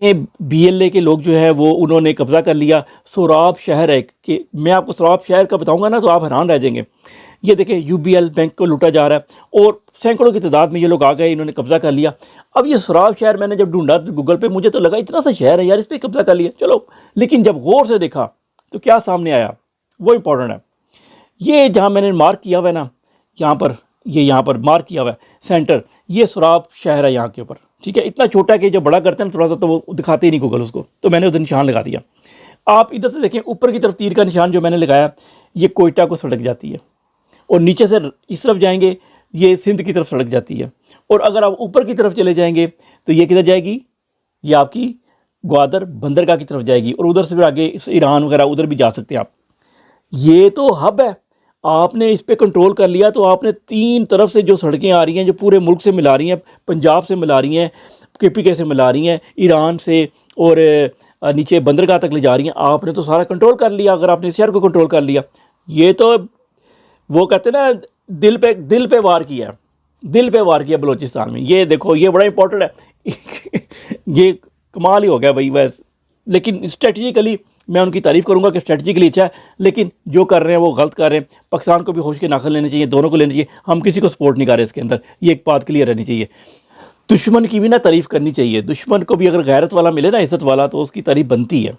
ये बीएलए के लोग जो है वो उन्होंने कब्जा कर लिया। सोराब शहर है कि मैं आपको सोराब शहर का बताऊंगा ना तो आप हैरान रह जाएंगे। ये देखिए यूबीएल बैंक को लूटा जा रहा है और सैकड़ों की तादाद में ये लोग आ गए, इन्होंने कब्जा कर लिया। अब ये सोराब शहर मैंने जब ढूंढा गूगल पे, मुझे तो लगा इतना सा शहर है यार, इस पर कब्जा कर लिया चलो, लेकिन जब गौर से देखा तो क्या सामने आया वो इंपॉर्टेंट है। ये जहाँ मैंने मार्क किया हुआ है ना, यहाँ पर मार्क किया हुआ है सेंटर, ये सोराब शहर है यहाँ के ऊपर, ठीक है। इतना छोटा है कि जब बड़ा करते हैं थोड़ा सा तो वो दिखाते ही नहीं गूगल उसको, तो मैंने उधर निशान लगा दिया। आप इधर से देखें ऊपर की तरफ तीर का निशान जो मैंने लगाया, ये कोयटा को सड़क जाती है, और नीचे से इस तरफ जाएंगे ये सिंध की तरफ सड़क जाती है, और अगर आप ऊपर की तरफ चले जाएंगे तो ये किधर जाएगी, ये आपकी ग्वादर बंदरगाह की तरफ जाएगी, और उधर से फिर आगे ईरान वगैरह उधर भी जा सकते हैं आप। ये तो हब है, आपने इस पे कंट्रोल कर लिया तो आपने तीन तरफ से जो सड़कें आ रही हैं जो पूरे मुल्क से मिला रही हैं, पंजाब से मिला रही हैं, केपीके से मिला रही हैं, ईरान से और नीचे बंदरगाह तक ले जा रही हैं, आपने तो सारा कंट्रोल कर लिया। अगर आपने इस शहर को कंट्रोल कर लिया, ये तो वो कहते हैं ना दिल पे वार किया, दिल पे वार किया बलूचिस्तान में। ये देखो ये बड़ा इंपॉर्टेंट है ये कमाल ही हो गया भाई वैसे। लेकिन स्ट्रेटजिकली मैं उनकी तारीफ़ करूंगा कि स्ट्रेटजिकली अच्छा है, लेकिन जो कर रहे हैं वो गलत कर रहे हैं। पाकिस्तान को भी होश के नाखुन लेने चाहिए, दोनों को लेने चाहिए, हम किसी को सपोर्ट नहीं कर रहे इसके अंदर, ये एक बात क्लियर रहनी चाहिए। दुश्मन की भी ना तारीफ़ करनी चाहिए, दुश्मन को भी अगर गैरत वाला मिले ना, इज़्ज़त वाला, तो उसकी तारीफ़ बनती है।